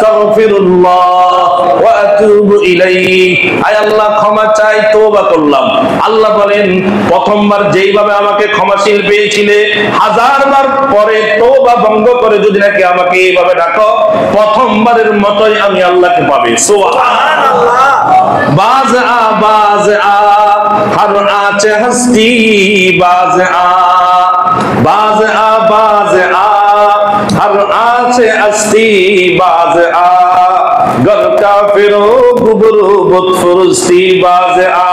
আস্তাগফিরুল্লাহ ওয়া আতুবু ইলাইহি। আয় আল্লাহ ক্ষমা চাই, তওবা করলাম। আল্লাহ বলেন প্রথমবার যেইভাবে আমাকে ক্ষমাশীল পেয়েছিলে, 1000 বার পরে তওবা ভঙ্গ করে যদি নাকি আমাকে এইভাবে ডাকো, প্রথমবারের মতোই আমি আল্লাহকে পাবে। সুবহানাল্লাহ। বাজ আ হর আঁচে হস্তি বাজ আ हर आँचे अस्ती बाज आ गर काफिरो गुबरू बुत फुरुस्ती बाज आ।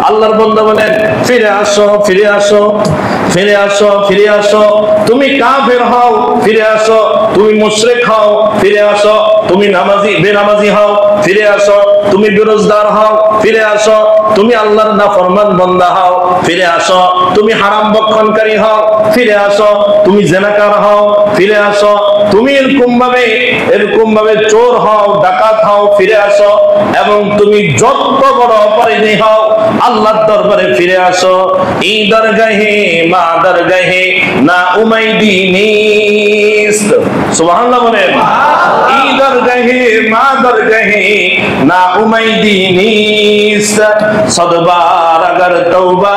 আল্লাহর বান্দা বলেন ফিরে আসো, ফিরে আসো, ফিরে আসো, ফিরে আসো। তুমি কাফের হও, ফিরে আসো। তুমি মুশরিক হও, ফিরে আসো। তুমি নামাজি বেনামাজি হও, ফিরে আসো। তুমি বেরোজগার হও, ফিরে আসো। তুমি আল্লাহর নাফরমান বান্দা হও, ফিরে আসো। তুমি হারাম ভক্ষণকারী হও, ফিরে আসো। তুমি জিনাকার হও, ফিরে আসো। তুমি এরকম ভাবে চোর হও, ডাকাত হও, ফিরে আসো। এবং তুমি যত বড় অপরাধী হও, আল্লাহর দরবারে ফিরে আসো। ই দরগাহে মা দরগাহে না উমাইদি নিস্ত। সুবহানাল্লাহ বলেন। ই দরগাহে মা দরগাহে না উমাইদি নিস্ত সদবার अगर तौबा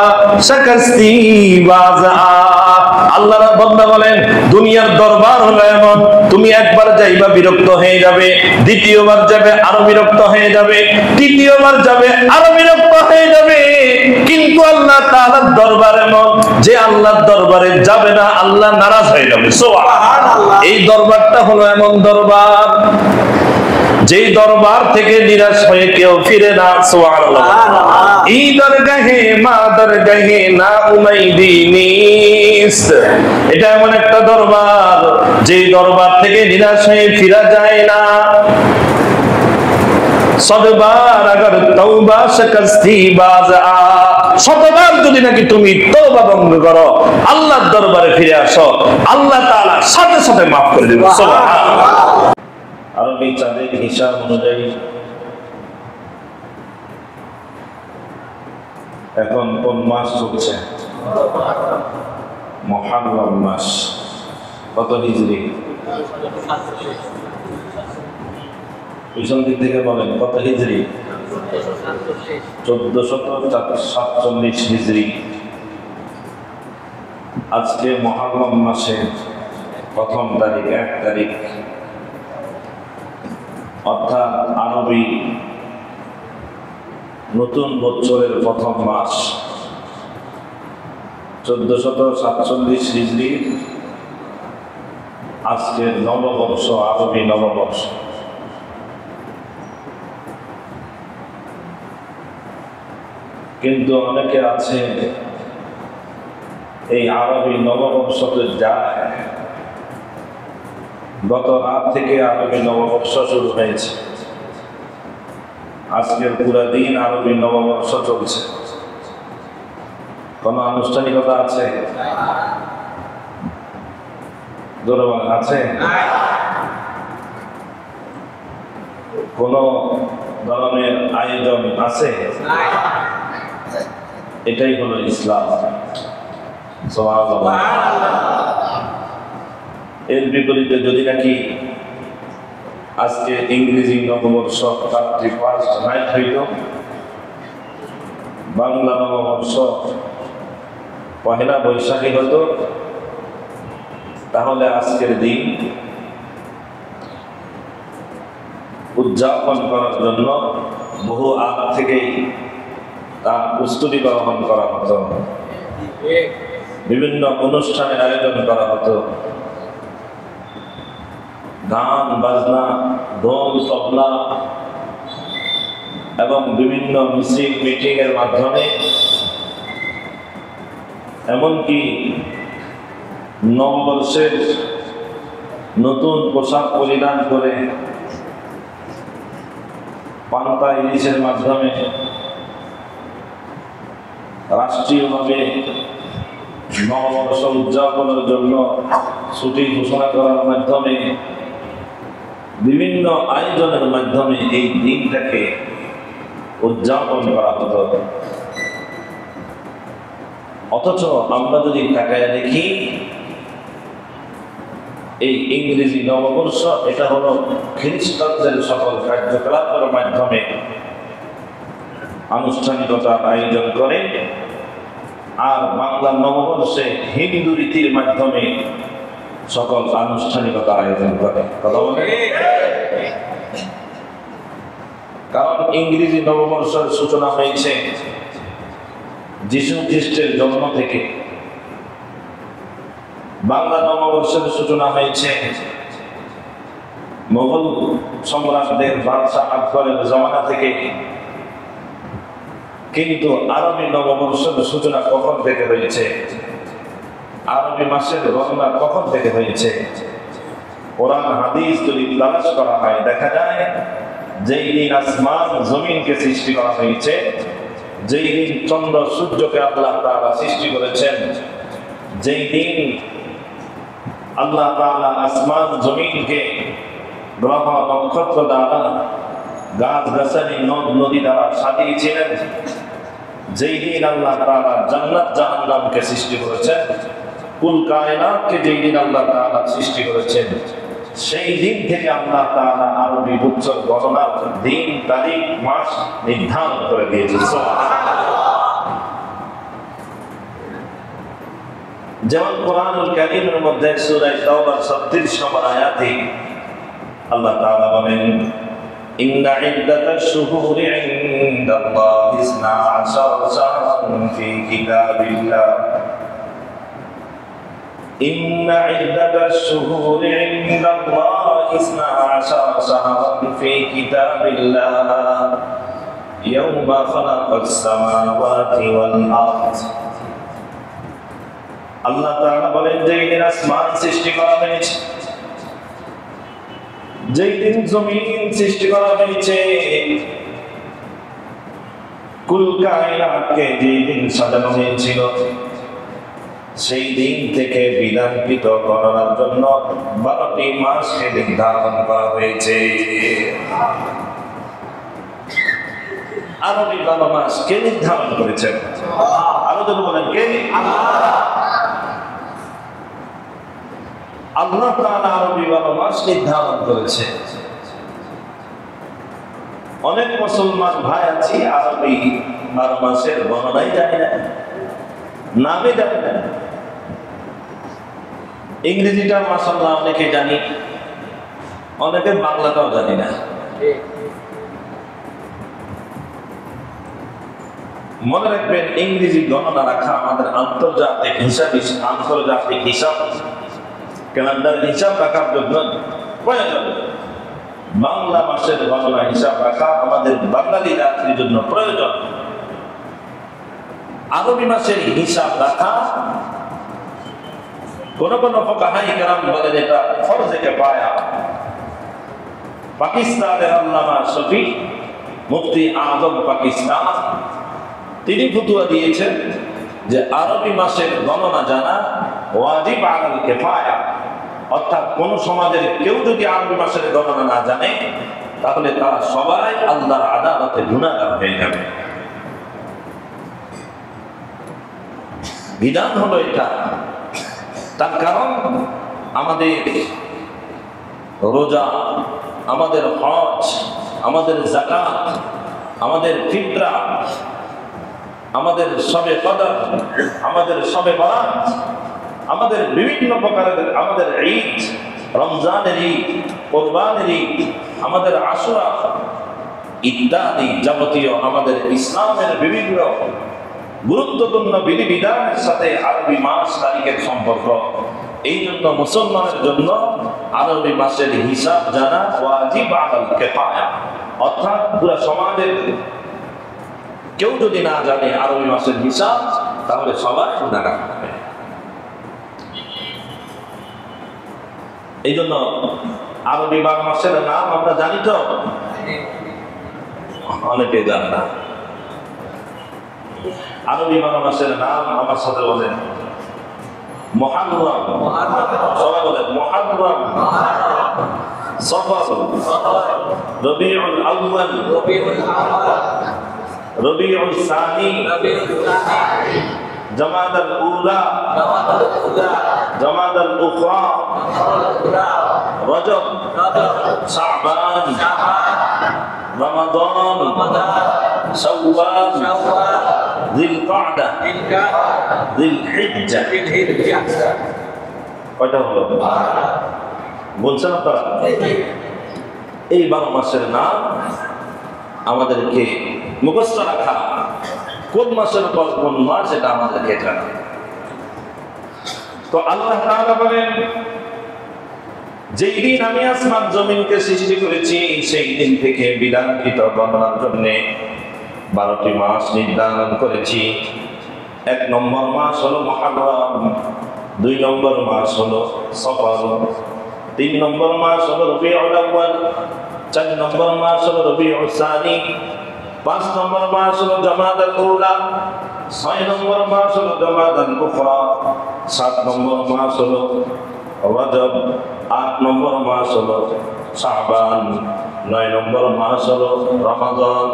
शकस्ती बाज आ। আল্লাহর বান্দা বলেন দুনিয়ার দরবার হলো এমন, তুমি একবার যাইবা বিরক্ত হয়ে যাবে, দ্বিতীয়বার যাবে আরো বিরক্ত হয়ে যাবে, তৃতীয়বার যাবে আরো বিরক্ত হয়ে যাবে। কিন্তু আল্লাহ তাআলার দরবার এমন যে আল্লাহর দরবারে যাবে না, আল্লাহ নারাজ হয়ে যাবে। সুবহানাল্লাহ। এই দরবারটা হলো এমন দরবার যেই দরবার থেকে নিরাশ হয়ে কেউ ফিরে না। সুবহানাল্লাহ। ই দরগাহে মা দরগাহে না উমাইদি নিস্ত। এটা এমন একটা দরবার যেই দরবার থেকে নিরাশ হয়ে ফিরা যায় না। সদবার अगर तौबा शकस्ती बाज आ। শতবার যদি নাকি তুমি তওবা ভঙ্গ করো, আল্লাহর দরবারে ফিরে আসো, আল্লাহ তাআলা সাথে সাথে maaf করে দিবেন। সুবহানাল্লাহ। আরবি চাঁদের হিসাব অনুযায়ী এখন কোন মাস চলছে? মুহররম মাস। কত হিজরি? পিছন দিক থেকে বলেন কত হিজরি? 1447 হিজরি। আজকে মুহররম মাসে প্রথম তারিখ, 1 তারিখ, অর্থাৎ আরবি নতুন বছরের প্রথম মাস 1447 হিজরি। আজকের নববর্ষ, আরবি নববর্ষ। কিন্তু অনেকে আছে এই আরবি নববর্ষতে যায়, গত রাত থেকে আরবি নববর্ষ শুরু হয়েছে, আজকের পুরো দিন আরবি নববর্ষ চলছে। কোন আনুষ্ঠানিকতা আছে? জোরবান আছে? কোন ধরনের আয়োজন আছে? এটাই হলো ইসলাম। সুবহানাল্লাহ। এর বিপরীতে যদি নাকি আজকে ইংরেজি নববর্ষ 31 নাইট হইত, বাংলা নববর্ষ পহেলা বৈশাখী হতো, তাহলে আজকের দিন উদযাপন করার জন্য বহু আগ থেকেই তার প্রস্তুতি গ্রহণ করা হতো, বিভিন্ন অনুষ্ঠানের আয়োজন করা হতো, গান বাজনা, ঢোল তবলা এবং বিভিন্ন মিছিল মিটিং এর মাধ্যমে, এমনকি নববর্ষের নতুন পোশাক পরিধান করে পান্তা ইলিশের মাধ্যমে রাষ্ট্রীয়ভাবে নববর্ষ উদযাপনের জন্য ছুটি ঘোষণা করার মাধ্যমে, বিভিন্ন আয়োজনের মাধ্যমে এই দিনটাকে উদযাপন করা হতো। অথচ আমরা যদি তাকায় দেখি, এই ইংরেজি নববর্ষ এটা হলো খ্রিস্টানদের সকল কার্যকলাপের মাধ্যমে আনুষ্ঠানিকতার আয়োজন করে, আর বাংলা নববর্ষে হিন্দু রীতির মাধ্যমে সকল আনুষ্ঠানিকতা আয়োজন করে। কথা বলে, কারণ ইংরেজি নববর্ষের সূচনা হয়েছে যিশু খ্রিস্টের জন্ম থেকে, বাংলা নববর্ষের সূচনা হয়েছে মোগল সম্রাটদের বাদশাহ আকবরের জমানা থেকে। কিন্তু আরবি নববর্ষের সূচনা কখন থেকে হয়েছে, আরবি মাসের গণনা কখন থেকে হয়েছে, কোরআন হাদিস যদি তালাশ করা হয় দেখা যায় যেই দিন আসমান জমিনকে সৃষ্টি করা হয়েছে, যেই দিন চন্দ্র সূর্যকে আল্লাহ তাআলা সৃষ্টি করেছেন, যেই দিন আল্লাহ তাআলা আসমান জমিনকে গ্রহ নক্ষত্র দ্বারা গাছ গাছালি নদ নদী দ্বারা সাজিয়েছিলেন, যেই দিন আল্লাহ তাআলা জান্নাত জাহান্নামকে সৃষ্টি করেছেন, কুল কায়নাতকে যেই দিন আল্লাহ তাআলা সৃষ্টি করেছেন, সেই দিন থেকে আল্লাহ তাআলা আরবি বছর গণনার দিন তারিখ মাস নির্ধারণ করে দিয়েছেন। যেমন কোরআনুল কারীমের মধ্যে সূরা তাওবার 36 নম্বর আয়াতে আল্লাহ তাআলা বলেন, ইন্না ইদ্দাতাশ শুহুরি ইনদাল্লাহি 12 শাহরান ফি কিতাবিল্লাহ ইন্না ইদ্দাতাশ শুহুরি ইনদাল্লাহি 12 শাহরান ফি কিতাবিল্লাহ ইয়াওমা খালাকাস সামাওয়াতি ওয়াল আরদ। আল্লাহ তাআলা বলেন, যেই দিন আসমান সৃষ্টি করা হয়েছে, যেই দিন জমিন সৃষ্টি করা হয়েছে, কুল কায়নাতকে যেই দিন সাজানো হয়েছিল, সেই দিন থেকে বিধানকৃত গণনার জন্য 12টি মাসকে নির্ধারণ করা হয়েছে। আরবি 12 মাস কে নির্ধারণ করেছেন? আরো যদি বলেন কে? আল্লাহ তাআলা আরবি 12 মাস নির্ধারণ করেছে। অনেক মুসলমান ভাই আছি আরবি 12 মাসের গণনাই জানি না, নামে জানি না। ইংরেজিটা মাশাআল্লাহ অনেকে জানি, অনেকে বাংলাটাও জানি না। মনে রাখবেন, ইংরেজি গণনা রাখা আমাদের আন্তর্জাতিক হিসাব ক্যালেন্ডার হিসাব রাখার জন্য প্রয়োজন। বাংলা মাসের গণনা হিসাব রাখা আমাদের বাঙালি জাতির জন্য প্রয়োজন। আরবি মাসের হিসাব রাখা কোন কোন ফুকাহায়ে কেরাম বলেন এটা ফরজে কিফায়া। পাকিস্তানের আল্লামা শফি, মুফতি আজম পাকিস্তান, তিনি ফতোয়া দিয়েছেন যে আরবি মাসের গণনা জানা ওয়াজিব আলাল কিফায়া, অর্থাৎ কোন সমাজের কেউ যদি আরবি মাসের গণনা না জানে তাহলে তারা সবাই আল্লাহর আদালতে গুনাহগার হয়ে যাবে। বিধান হলো এটা। তার কারণ আমাদের রোজা, আমাদের হজ, আমাদের যাকাত, আমাদের ফিতরা, আমাদের শবে কদর, আমাদের শবে বরাত, আমাদের বিভিন্ন প্রকারের আমাদের ঈদ, রমজানের ঈদ, কোরবানির ঈদ, আমাদের আশুরা ইত্যাদি যাবতীয় আমাদের ইসলামের বিভিন্ন গুরুত্বপূর্ণ বিধিবিধানের সাথে আরবি মাস তারিখের সম্পর্ক। এই জন্য মুসলমানের জন্য আরবি মাসের হিসাব জানা ওয়াজিব আলাল কিফায়া, অর্থাৎ পুরো সমাজের কেউ যদি না জানে আরবি মাসের হিসাব তাহলে সবাই গুনাহগার হবে। এই জন্য আরবি 12 মাসের নাম আমরা জানি তো, অনেকে জানে না। আরবি 12 মাসের নাম আমার সাথে বলেন মুহররম, সবাই বলেন মুহররম, সফর, রবিউল আউয়াল, রবিউল সানি, জামাদাল উলা, জামাদাল উখরা, রজব, শাবান, রমাদান, শাওয়াল, জিলকাদা, জিলহিজ্জা। কয়টা হলো? বলছেন আপনারা? এই 12 মাসের নাম আমাদেরকে মুখস্থ রাখা, কোন মাসের পর কোন মাস এটা আমাদেরকে জানা। তো আল্লাহ তাআলা বলেন, যেই দিন আমি আসমান জমিনকে সৃষ্টি করেছি সেই দিন থেকে বিধানকৃত গণনার জন্য 12টি মাস নির্ধারণ করেছি। 1 নম্বর মাস হলো মুহররম, 2 নম্বর মাস হলো সফর, 3 নম্বর মাস হলো রবিউল আউয়াল, 4 নম্বর মাস হলো রবিউল সানি, 5 নম্বর মাস হলো জামাদাল উলা, 6 নম্বর মাস হলো জামাদাল উখরা, 7 নম্বর মাস হলো রজব, 8 নম্বর মাস হলো শাবান, 9 নম্বর মাস হলো রমাদান,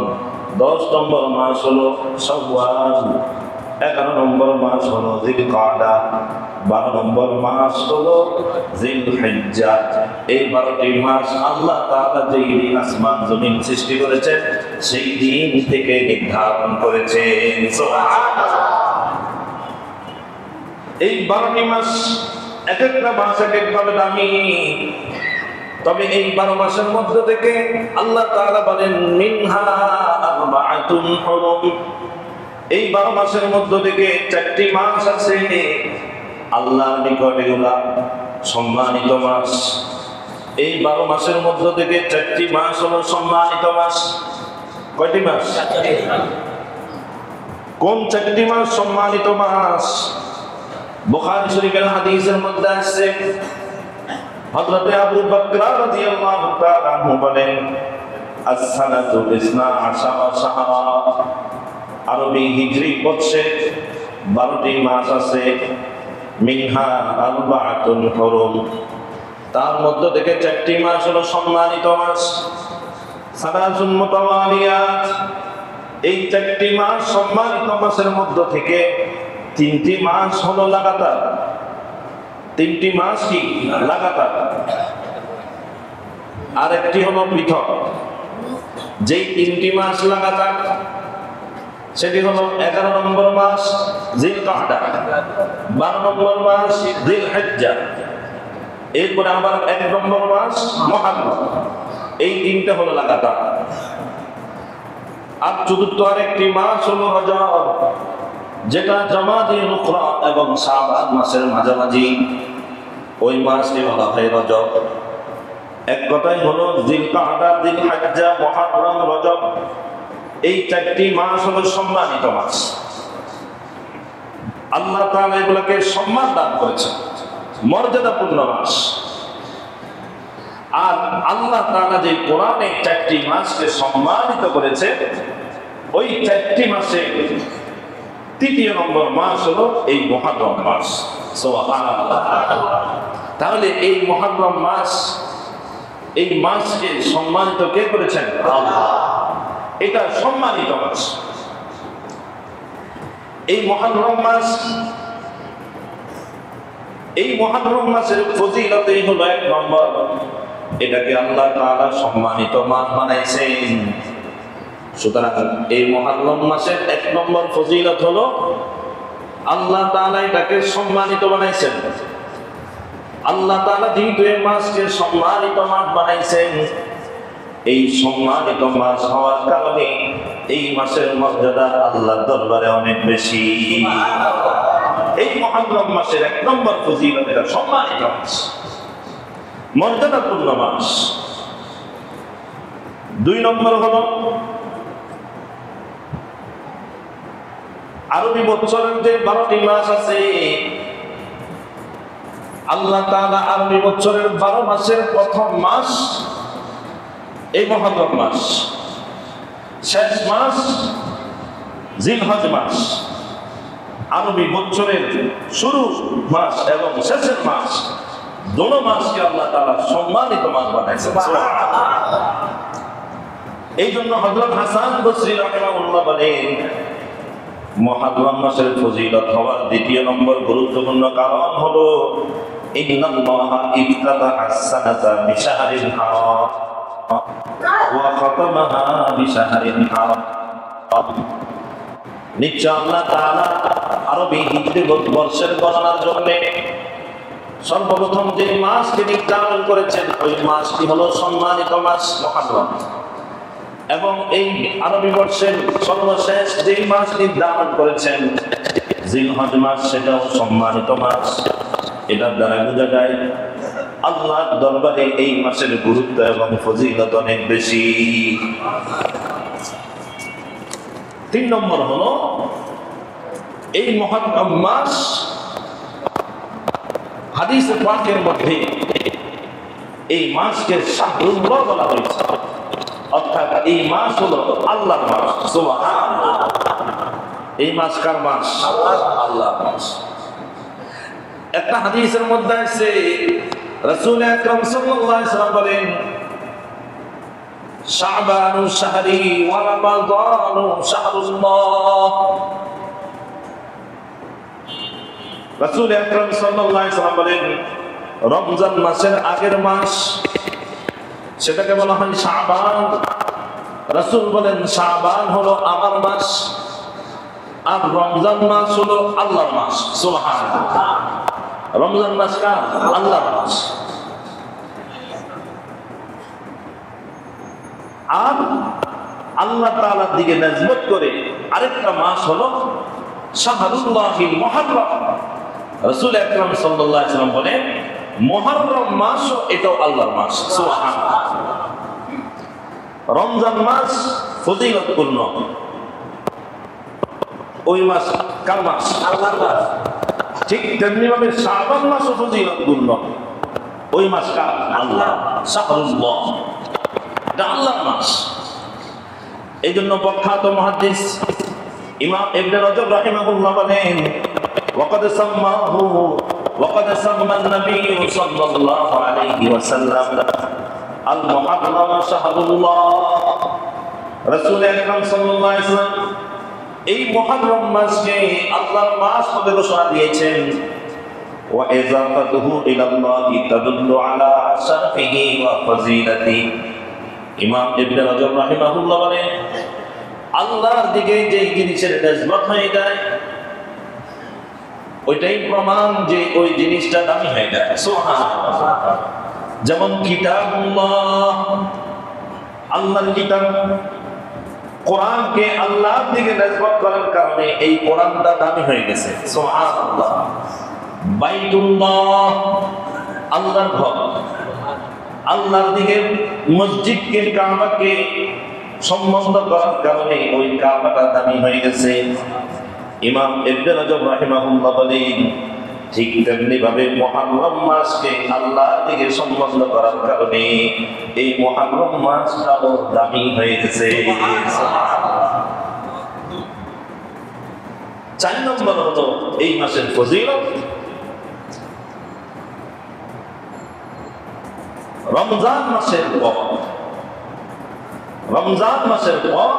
10 নম্বর মাস হলো শাওয়াল, 11 নম্বর মাস হলো জিলকাদা, 12 নম্বর মাস হলো জিলহিজ্জা। এই 12টি মাস আল্লাহ তাআলা যেই দিন আসমান জমিন সৃষ্টি করেছেন সেই দিন থেকে নির্ধারণ করেছেন। সুবহানাল্লাহ। এই 12টি মাস এক একটা মাস এক একভাবে দামি। তবে এই 12 মাসের মধ্য থেকে আল্লাহ তাআলা বলেন মিনহা আরবাআতুন হুরুম, এই 12 মাসের মধ্য থেকে 4টি মাস আছে আল্লাহর নিকট এগুলা সম্মানিত মাস। এই 12 মাসের মধ্য থেকে 4টি মাস হলো সম্মানিত মাস। কয়টি মাস? কোন 4টি মাস সম্মানিত মাস? বুখারী শরীফের হাদিসের মধ্যে আছে, হযরত আবু বকর রাদিয়াল্লাহু তাআলা আনহু বলেন, আস-সানাতু 12 শাহরা, আরবি হিজরি বর্ষে 12টি মাস আছে। মিনহা আরবাআতুন হুরুম, তার মধ্য থেকে 4টি মাস হলো সম্মানিত মাস। সালাসুন মুতাওয়ালিয়াত, এই 4টি মাস সম্মানিত মাসের মধ্য থেকে 3টি মাস হলো লাগাতার। 3টি মাস কি লাগাতার, আর একটি হলো পৃথক। যেই 3টি মাস লাগাতার সেটি হলো 11 নম্বর মাস জিলকাদা, 12 নম্বর মাস জিলহিজ্জা, এরপরে আবার 1 নম্বর মাস মুহররম। এই 3টা হলো লাগাতার। আর চতুর্থ আরেকটি মাস হলো রজব, যেটা জামাদাল উখরা এবং শাবান মাসের মাঝামাঝি, ওই মাসকে বলা হয় রজব। এক কথাই হলো জিলকাদা, জিলহিজ্জা, মুহররম, রজব, এই 4টি মাস হলো সম্মানিত মাস। আল্লাহ তাআলা এগুলোকে সম্মান দান করেছেন, মর্যাদাপূর্ণ মাস। আর আল্লাহ তাআলা যে কোরআনে 4টি মাসকে সম্মানিত করেছে, ওই 4টি মাসে 3য় নম্বর মাস হলো এই মুহররম মাস। সুবহানাল্লাহ। তাহলে এই মুহররম মাস, এই মাসকে সম্মানিত কে করেছেন? আল্লাহ। এটা সম্মানিত মাস। এই মুহররম মাস, এই মুহররম মাসের ফজিলতই হলো 1 নম্বর, এটাকে আল্লাহ তাআলা সম্মানিত মাস বানাইছেন। সুতরাং এই মুহররম মাসের 1 নম্বর ফজিলত হলো আল্লাহ তাআলা এটাকে সম্মানিত বানাইছেন। আল্লাহ তাআলা যেহেতু এই মাসকে সম্মানিত মাস বানাইছেন, এই সম্মানিত মাস হওয়ার কারণে এই মাসের মর্যাদা আল্লাহর দরবারে অনেক বেশি। এই মুহররম মাসের 1 নম্বর ফজিলত, এটা সম্মানিত মাস, মর্যাদাপূর্ণ মাস। 2 নম্বর হলো আরবি বছরের যে 12টি মাস আছে, আল্লাহ তাআলা আরবি বছরের 12 মাসের প্রথম মাস এই মুহররম মাস, শেষ মাস জিলহজ মাস। আরবি বছরের শুরু মাস এবং শেষের মাস, দোনো মাসকে আল্লাহ তাআলা সম্মানিত মাস বানাইছেন। এই জন্য হযরত হাসান বসরি রাহিমাহুল্লাহ বলেন, মুহররম মাসের ফজিলত হওয়ার দ্বিতীয় নম্বর গুরুত্বপূর্ণ কারণ হলো ইন্নাল্লাহা ইফতাতাহা আস-সানাতা বিশাহরিল হারাম ওয়া খাতামাহা বিশাহরিল হারাম। নিশ্চয় আল্লাহ তাআলা আরবি হিজরি বর্ষের গণনার জন্য সর্বপ্রথম যে মাসকে নির্ধারণ করেছেন ওই মাসটি হলো সম্মানিত মাস মুহররম, এবং এই আরবি বর্ষের সর্বশেষ যে মাস নির্ধারণ করেছেন জিলহজ মাস, সেটাও সম্মানিত মাস। এটার দ্বারা বোঝা যায় আল্লাহর দরবারে এই মাসের গুরুত্ব এবং ফজিলত অনেক বেশি। 3 নম্বর হলো এই মুহররম মাস হাদিসে পাকের মধ্যে এই মাসকে শাহরুল্লাহ বলা হয়েছে, অর্থাৎ এই মাস হলো আল্লাহর মাস। সুবহানাল্লাহ। এই মাস কার মাস? আল্লাহর মাস। একটা হাদিসের মধ্যে আছে রাসূল আকরাম সাল্লাল্লাহু আলাইহি ওয়াসাল্লাম বলেন, শাবানু শাহরি ওয়া রমাদানু শাহরুল্লাহ। রাসূল আকরাম সাল্লাল্লাহু আলাইহি ওয়াসাল্লাম বলেন, রমজান মাসের আগের মাস সেটাকে বলা হয় শাবান। রাসূল বলেন শাবান হলো আমার মাস, আর রমজান মাস হলো আল্লাহর মাস। সুবহানাল্লাহ। রমজান মাস কার? আল্লাহর মাস। আর আল্লাহ তাআলার দিকে নিসবত করে আরেকটা মাস হলো শাহরুল্লাহিল মুহররম। রাসূল আকরাম সাল্লাল্লাহু আলাইহি ওয়াসাল্লাম বলেন মুহররম মাসও এটাও আল্লাহর মাস। সুবহানাল্লাহ। রমজান মাস ফজিলতপূর্ণ, ওই মাস কার মাস? আল্লাহর মাস। ঠিক তেমনি ভাবে শাবান মাসও ফজিলতপূর্ণ, ওই মাস কার? আল্লাহ। শাহরুল্লাহ, এটা আল্লাহর মাস। এই জন্য প্রখ্যাত মুহাদ্দিস ইমাম ইবনে রজব রাহিমাহুল্লাহ বলেন, ওয়াকাদ সাম্মা an-নাবী সাল্লাল্লাহু আলাইহি ওয়াসাল্লাম আল-মুহররম শাহরুল্লাহ। রাসূল আকরাম সাল্লাল্লাহু আলাইহি ওয়াসাল্লাম এই মুহররম মাসকে আল্লাহর মাস বলে ঘোষণা দিয়েছেন। ওয়া ইযাফাতুহু ইলাল্লাহি তাদুল্লু আলা শারফিহি ওয়া ফাজিলাতিহি। ইমাম ইবনে রজব রাহিমাহুল্লাহ বলেন, আল্লাহর দিকে যে জিনিসের নিসবত হয়ে যায় ওইটাই প্রমাণ যে ওই জিনিসটা দামি হয়ে যায়। সুবহানাল্লাহ। যেমন কিতাবুল্লাহ, আল্লাহর কিতাব কোরআনকে আল্লাহর দিকে নিসবত করার কারণে এই কোরআনটা দামি হয়ে গেছে। সুবহানাল্লাহ। বাইতুল্লাহ, আল্লাহর ঘর, আল্লাহর দিকে মসজিদকে কাবাকে সম্বন্ধ করার কারণে ওই কাবাটা দামি হয়ে গেছে। ইমাম ইবনে রজব রাহিমাহুল্লাহ বলেন, ঠিক তেমনি ভাবে মুহররম মাসকে আল্লাহর দিকে সম্বন্ধ করার কারণে এই মুহররম মাসটাও দামি হয়ে গেছে। 4 নম্বর হলো এই মাসের ফজিলত। রমজান মাসের পর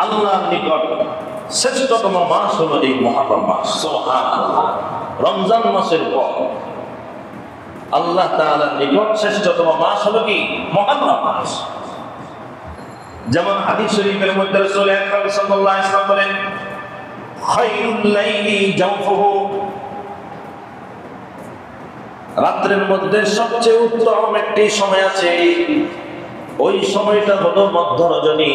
আল্লাহর নিকট শ্রেষ্ঠতম মাস হলো এই মুহররম মাস। সুবহানাল্লাহ। রমজান মাসের পর আল্লাহ তাআলার নিকট শ্রেষ্ঠতম মাস হলো কি? মুহররম মাস। যেমন হাদিস শরীফের মধ্যে রাসূল আকরাম সাল্লাল্লাহু আলাইহি ওয়াসাল্লাম বলেন, খায়রুল লাইলি জাওফুহু। রাতের মধ্যে সবচেয়ে উত্তম একটি সময় আছে, ওই সময়টা হলো মধ্য রজনী।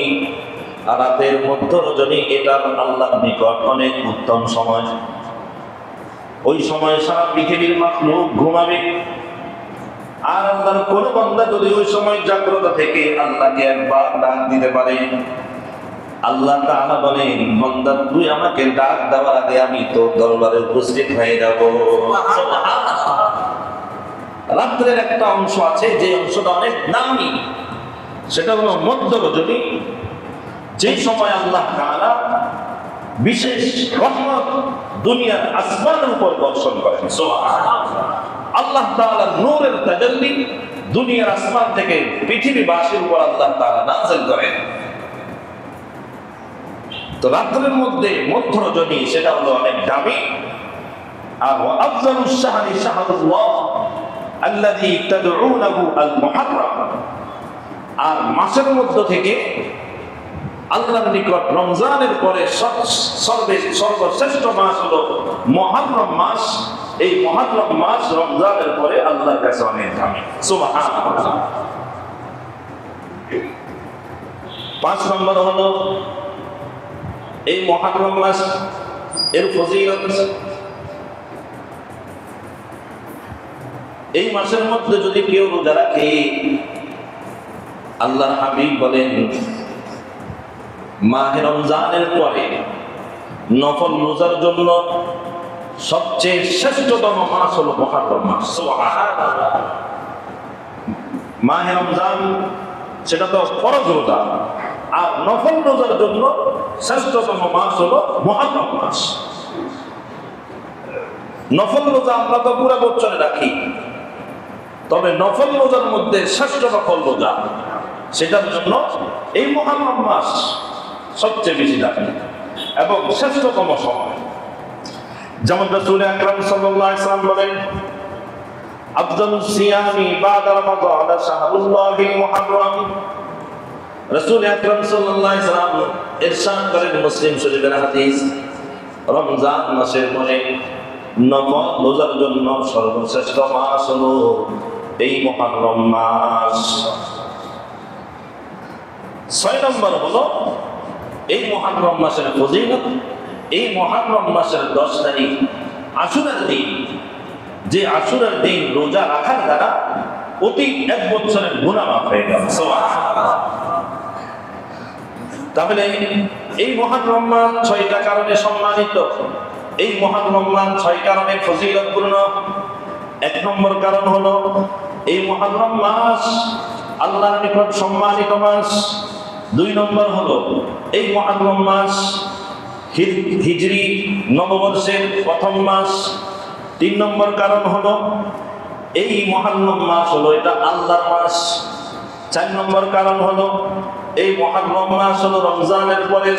আর রাতের মধ্য রজনী এটা আল্লাহর নিকট অনেক উত্তম সময়। ওই সময় সারা পৃথিবীর মাখলুক ঘুমাবে, আর আল্লাহর কোন বান্দা যদি ওই সময় জাগ্রত থেকে আল্লাহকে একবার ডাক দিতে পারে, আল্লাহ তাআলা বলেন, বান্দা তুই আমাকে ডাক দেওয়ার আগে আমি তোর দরবারে উপস্থিত হয়ে যাব। রাত্রের একটা অংশ আছে যে অংশটা অনেক দামি, সেটা হলো মধ্য রজনী, যে সময় আল্লাহ তাআলা বিশেষ রহমত দুনিয়ার আসমানের উপর বর্ষণ করেন। সুবহানাল্লাহ। আল্লাহ তাআলার নূরের তাজাল্লি দুনিয়ার আসমান থেকে পৃথিবীবাসীর উপর আল্লাহ তাআলা নাযিল করেন। তো রাত্রের মধ্যে মধ্য রজনী সেটা হলো অনেক দামি। আর আফজালুশ শাহরি শাহরুল্লাহ আল্লাযী তাদউনাহু আল মুহাররম, আর মাসের মধ্য থেকে আল্লাহর নিকট রমজানের পরে সর্বশ্রেষ্ঠ মাস হলো মুহররম মাস। এই মুহররম মাস রমজানের পরে আল্লাহর কাছে অনেক দামি। সুবহানাল্লাহ। 5 নম্বর হলো এই মুহররম মাস এর ফজিলত। এই মাসের মধ্যে যদি কেউ রোজা রাখে, আল্লাহর হাবিব বলেন মাহে রমজানের পরে নফল রোজার জন্য সবচেয়ে শ্রেষ্ঠতম মাস হলো মুহররম মাস। সুবহানাল্লাহ। মাহে রমজান সেটা তো ফরজ রোজা, আর নফল রোজার জন্য শ্রেষ্ঠতম মাস হলো মুহররম মাস। নফল রোজা আমরা তো পুরো বছরে রাখি, তবে নফল রোজার মধ্যে শ্রেষ্ঠ নফল রোজা, সেটার জন্য এই মুহররম মাস সবচেয়ে বেশি দামি এবং শ্রেষ্ঠতম সময়। যেমন রাসূল আকরাম সাল্লাল্লাহু আলাইহি ওয়াসাল্লাম বলেন আফদালুস সিয়ামি বাদা রমাদান শাহরুল্লাহিল মুহররম। রাসূল আকরাম সাল্লাল্লাহু আলাইহি ওয়াসাল্লাম ইরশাদ করেন, মুসলিম শরীফের হাদিস, রমজান মাসের পরে নফল রোজার জন্য সর্বশ্রেষ্ঠ মাস হলো এই মুহররম মাস। 6 নম্বর হলো এই মুহররম মাসের ফজিলত। এই মুহররম মাসের 10 তারিখ আশুরার দিন, যে আশুরার দিন রোজা রাখার দ্বারা প্রতি 1 বছরের গুনাহ মাফ হয়ে গেল। সুবহানাল্লাহ। তাহলে এই মুহররম মাস 6টা কারণে সম্মানিত। এই মুহররম মাস 6 কারণে ফজিলতপূর্ণ। 1 নম্বর কারণ হলো এই মুহররম মাস আল্লাহর নিকট সম্মানিত মাস। 2 নম্বর হলো এই মুহররম মাস হিজরি নববর্ষের প্রথম মাস। 3 নম্বর কারণ হলো এই মুহররম মাস হলো এটা আল্লাহর মাস। 4 নম্বর কারণ হলো এই মুহররম মাস হলো রমজানের পরে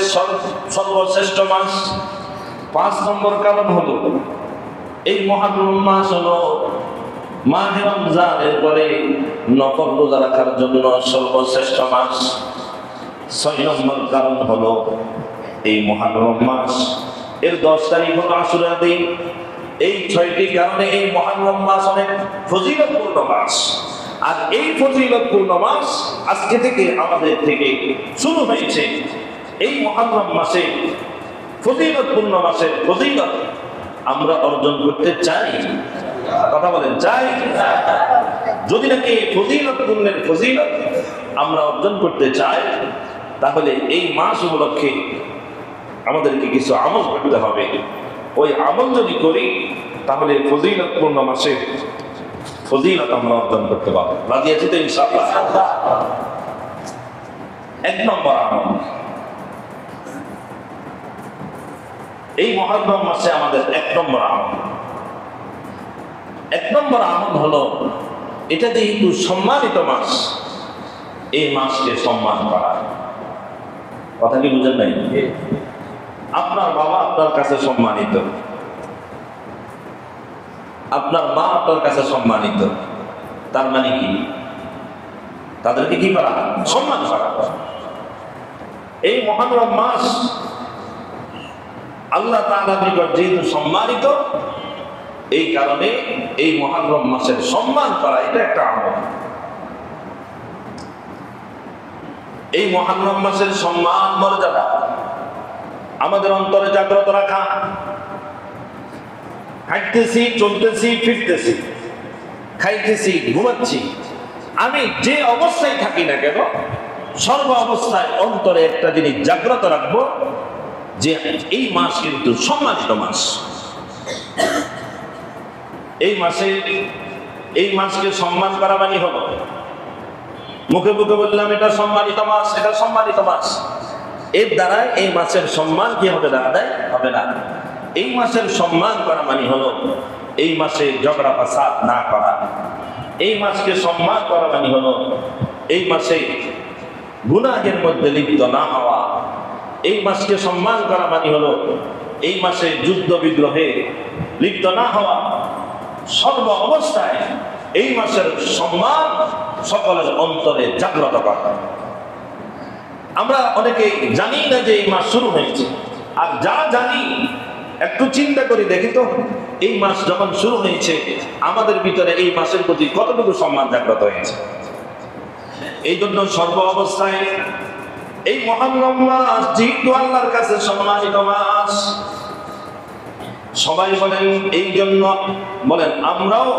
সর্বশ্রেষ্ঠ মাস। 5 নম্বর কারণ হলো এই মুহররম মাস হলো মাহে রমজানের পরে নফল রোজা রাখার জন্য সর্বশ্রেষ্ঠ মাস। 6 নম্বর কারণ হলো এই মুহররম মাস এর 10 তারিখ হলো আশুরার দিন। এই 6টি কারণে এই মুহররম মাস অনেক ফজিলতপূর্ণ মাস। আর এই ফজিলতপূর্ণ মাস আজকে থেকে আমাদের থেকে শুরু হয়েছে। এই মুহররম মাসে ফজিলতপূর্ণ মাসের ফজিলত আমরা অর্জন করতে চাই। কথা বলেন, চাই? যদি নাকি ফজিলতপূর্ণের ফজিলত আমরা অর্জন করতে চাই, তাহলে এই মাস উপলক্ষে আমাদেরকে কিছু আমল করতে হবে। ওই আমল যদি করি তাহলে ফজিলতপূর্ণ মাসে ফজিলত আমরা অর্জন করতে পারবো। রাজি আছি তো ইনশাআল্লাহ? 1 নম্বর আমল, এই মুহররম মাসে আমাদের 1 নম্বর আমল, 1 নম্বর আমল হলো এটা যেহেতু সম্মানিত মাস, এই মাসকে সম্মান করা। কথা কি বুঝেন নাই? আপনার বাবা আপনার কাছে সম্মানিত, আপনার মা আপনার কাছে সম্মানিত, তার মানে কি? তাদেরকে কি করা? সম্মান করা। এই মুহররম মাস আল্লাহ তাআলার নিকট যেহেতু সম্মানিত, এই কারণে এই মুহররম মাসের সম্মান করা এটা একটা আমল। এই মুহররম মাসের সম্মান মর্যাদা আমাদের অন্তরে জাগ্রত রাখা। হাঁটতেছি, চলতেছি, ফিরতেছি, খাইতেছি, ঘুমাচ্ছি, আমি যে অবস্থায় থাকি না কেন, সর্ব অবস্থায় অন্তরে একটা জিনিস জাগ্রত রাখবো যে এই মাস কিন্তু সম্মানিত মাস। এই মাসকে সম্মান করা মানে হলো মুখে মুখে বললাম এটা সম্মানিত মাস, এটা সম্মানিত মাস, এর দ্বারা এই মাসের সম্মান কি হবে না? আদায় হবে না। এই মাসের সম্মান করা মানে হলো এই মাসে ঝগড়া ফাসাদ না করা। এই মাসকে সম্মান করা মানে হলো এই মাসে গুনাহের মধ্যে লিপ্ত না হওয়া। এই মাসকে সম্মান করা মানে হলো এই মাসে যুদ্ধ বিগ্রহে লিপ্ত না হওয়া, সর্ব অবস্থায় এই মাসের সম্মান সকলের অন্তরে জাগ্রত করা। আমরা অনেকেই জানি না যে এই মাস শুরু হয়েছে, আর যা জানি একটু চিন্তা করি দেখি তো এই মাস যখন শুরু হয়েছে আমাদের ভিতরে এই মাসের প্রতি কতটুকু সম্মান জাগ্রত হয়েছে। এই জন্য সর্ব অবস্থায় এই মুহররম মাস যেহেতু আল্লাহর কাছে সম্মানিত মাস, সবাই বলেন এই জন্য বলেন আমরাও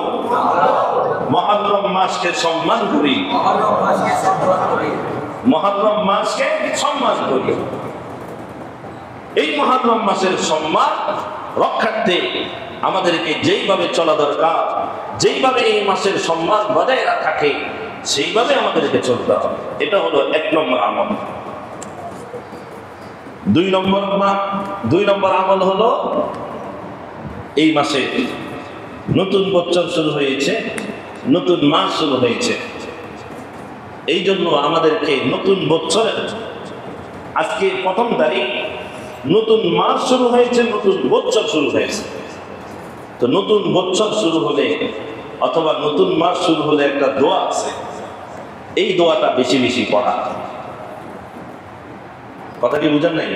মুহররম মাসকে সম্মান করি, মুহররম মাসকে সম্মান করি। এই মুহররম মাসের সম্মান রক্ষার্থে আমাদেরকে যেইভাবে চলা দরকার, যেইভাবে এই মাসের সম্মান বজায় থাকে সেইভাবে আমাদেরকে চলতে হবে। এটা হলো 1 নম্বর আমল। 2 নম্বর আমল হলো এই মাসে নতুন বছর শুরু হয়েছে, নতুন মাস শুরু হয়েছে। এই জন্য আমাদেরকে নতুন বছরের আজকে 1 তারিখ, নতুন মাস শুরু হয়েছে, নতুন বছর শুরু হয়েছে। তো নতুন বছর শুরু হলে অথবা নতুন মাস শুরু হলে একটা দোয়া আছে, এই দোয়াটা বেশি বেশি পড়া। কথা কি বুঝেন নাই?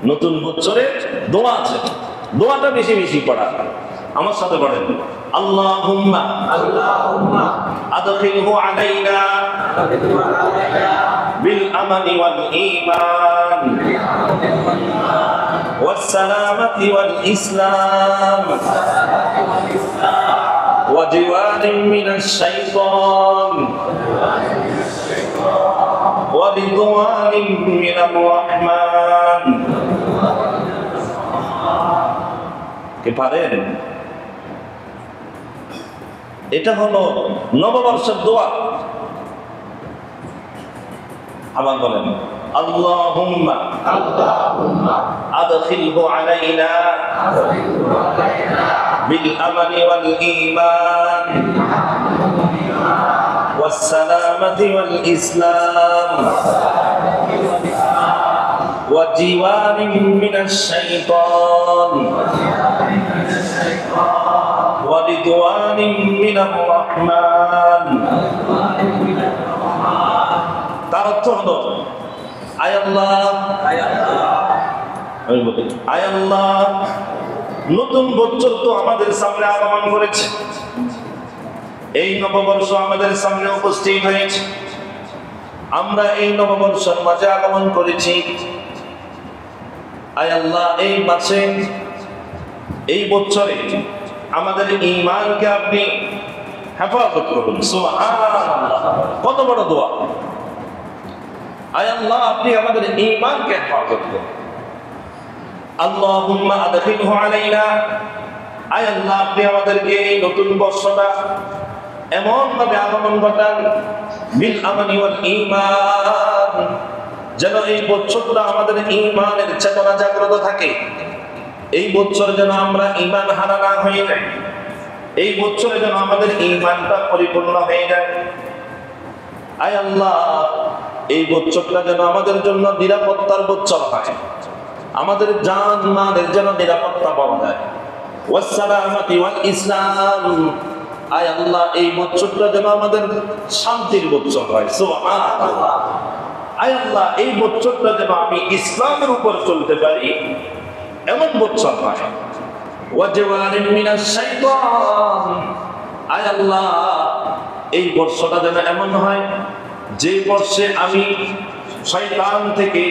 নতুন বছরে দোয়া আছে, দোয়াটা বেশি বেশি পড়া। আমার সাথে পড়েন, আল্লাহুম্মা আদখিলহু আলাইনা বিল আমানি ওয়াল ঈমান ওয়াস সালামাতি ওয়াল ইসলাম ওয়া জিওয়ারিন মিনাশ শাইতান ওয়া রিদওয়ানিন মিনার রাহমান। কে পারেন? এটা হলো নববর্ষের দোয়া। আবার বলেন, আল্লাহুম্মা আদখিলহু আলাইনা বিল আমানি ওয়াল ঈমান ওয়াস সালামাতি ওয়াল ইসলাম ওয়া জিওয়ারিন মিনাশ শাইতান ওয়া রিদওয়ানিন মিনার রাহমান। তার অর্থ হলো, আয় আল্লাহ, নতুন বছর তো আমাদের সামনে আগমন করেছে, এই নববর্ষ আমাদের সামনে উপস্থিত হয়েছে। আমরা এই নববর্ষের মাঝে আগমন করেছি। আয় আল্লাহ, এই মাসে, এই বছরে আমাদের ঈমানকে আপনি হেফাজত করুন। সুবহানাল্লাহ, কত বড় দোয়া! আয় আল্লাহ, আপনি আমাদের ঈমানকে হেফাজত করুন। আল্লাহুম্মা আদখিলহু আলাইনা, আয় আল্লাহ, আপনি আমাদেরকে এই নতুন বর্ষটা এমন ভাবে আগমন ঘটান, বিল আমানি ওয়াল ঈমান, যেন এই বছরটা আমাদের ঈমানের চেতনা জাগ্রত থাকে। এই বছর যেন আমরা ঈমান হারা না হয়ে যাই, এই বছরে যেন আমাদের ঈমানটা পরিপূর্ণ হয়ে যায়। আয় আল্লাহ, এই বছরটা যেন আমাদের জন্য নিরাপত্তার বছর হয়, আমাদের জান মালের যেন নিরাপত্তা পাওয়া যায়। ওয়াস সালামাতি ওয়াল ইসলাম, আয় আল্লাহ, এই বছরটা যেন আমাদের শান্তির বছর হয়। সুবহানাল্লাহ, আয় আল্লাহ, এই বছরটা যেন আমি ইসলামের উপর চলতে পারি এমন বছর হয়। ওয়া জিওয়ারিন মিনাশ শাইতান, আয় আল্লাহ, এই বর্ষটা যেন এমন হয় যে বর্ষে আমি শয়তান থেকে,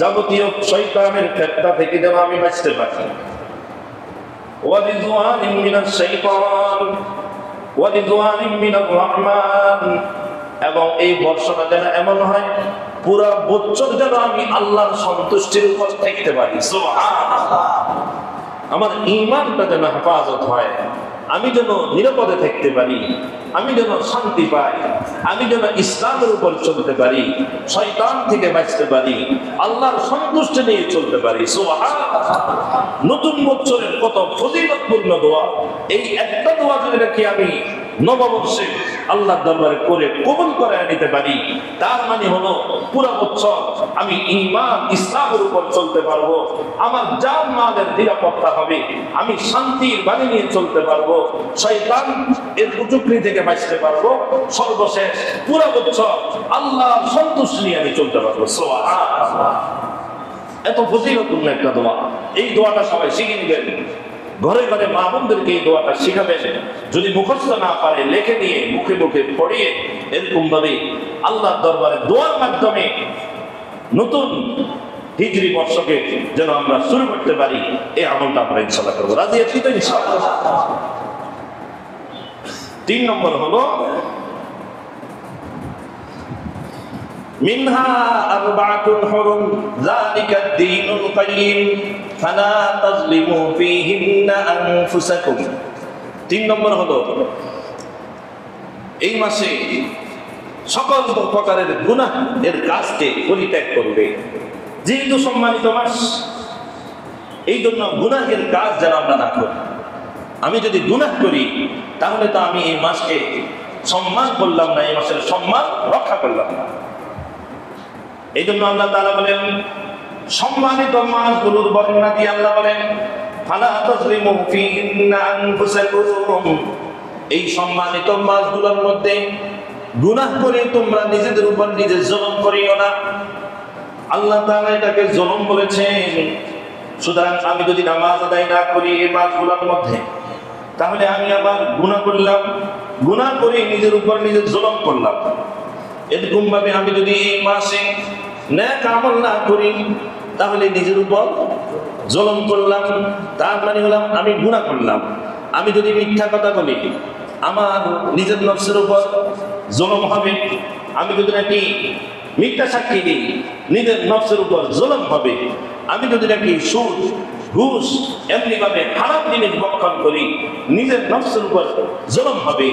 যাবতীয় শয়তানের ফেতনা থেকে যেন আমি বাঁচতে পারি। ওয়া রিদওয়ানিন মিনাশ শাইতান ওয়া রিদওয়ানিন মিনার রাহমান, এবং এই বর্ষটা যেন এমন হয় পুরা বছর যেন আমি আল্লাহর সন্তুষ্টির উপর থাকতে পারি। সুবহানাল্লাহ, আমার ঈমানটা যেন হেফাজত হয়, আমি যেন নিরাপদে থাকতে পারি, আমি যেন শান্তি পাই, আমি যেন ইসলামের উপর চলতে পারি, শয়তান থেকে বাঁচতে পারি, আল্লাহর সন্তুষ্টি নিয়ে চলতে পারি। সুবহানাল্লাহ, নতুন বছরের কত ফজিলতপূর্ণ দোয়া! এই একটা দোয়া যদি রাখি আমি নববর্ষে আল্লাহর দরবারে করে কবুল করে নিতে পারি, তার মানে হলো পুরো বছর আমি ঈমান ইসলামের উপর চলতে পারবো, আমার জান মালের নিরাপত্তা হবে, আমি শান্তির বাণী নিয়ে চলতে পারবো, শয়তান এর কুচক্রি থেকে বাঁচতে পারবো, সর্বশেষ পুরো বছর আল্লাহর সন্তুষ্টি নিয়ে আমি চলতে পারবো। সুবহানাল্লাহ। এত ফজিলতপূর্ণ একটা দোয়া। এই দোয়াটা সবাই শিখে নেবেন, ঘরে ঘরে মা বোনদেরকে এই দোয়াটা শিখাবেন। যদি মুখস্থ না পারে লেখে নিয়ে মুখে মুখে পড়িয়ে এরকম ভাবে আল্লাহর দরবারে দোয়ার মাধ্যমে নতুন হিজরি বর্ষকে যেন আমরা শুরু করতে পারি, এই আমলটা আমরা ইনশাআল্লাহ করবো। রাজি আছি তো ইনশাআল্লাহ? 3 নম্বর হলো মিনহা আরবাতুন হুরুম যালিকাদ দীনুল কাইয়িম ফালা তাজলিমু ফীহিন্না আনফুসাকুম। 3 নম্বর হলো এই মাসে সকল প্রকারের গুনাহ এর কাজকে পরিত্যাগ করবে। যেহেতু সম্মানিত মাস, এই জন্য গুনাহের কাজ যেন আমরা না করি। আমি যদি গুনাহ করি তাহলে তো আমি এই মাসকে সম্মান করলাম না, এই মাসের সম্মান রক্ষা করলাম না। এই জন্য আল্লাহ তাআলা বলেন, সম্মানিত মাসগুলোর বর্ণনা দিয়ে আল্লাহ বলেন ফালা তাজলিমু ফীহিন্না আনফুসাকুম, এই সম্মানিত মাসগুলোর মধ্যে গুনাহ করে তোমরা নিজেদের উপর নিজে জুলুম করিও না। আল্লাহ তাআলা এটাকে জুলুম বলেছেন। সুতরাং আমি যদি নামাজ আদায় না করি এই মাসগুলোর মধ্যে, তাহলে আমি আবার গুনাহ করলাম, গুনাহ করে নিজের উপর নিজে জুলুম করলাম। এরকম ভাবে আমি যদি এই মাসে নেক আমল না করি তাহলে নিজের উপর জুলুম করলাম, তার মানে হলাম আমি গুনাহ করলাম। আমি যদি মিথ্যা কথা বলি আমার নিজের নফসের উপর জুলুম হবে। আমি যদি নাকি মিথ্যা সাক্ষী দিই নিজের নফসের উপর জুলুম হবে। আমি যদি নাকি সুদ ঘুষ এমনি ভাবে হারাম জিনিস ভক্ষণ করি নিজের নফসের উপর জুলুম হবে,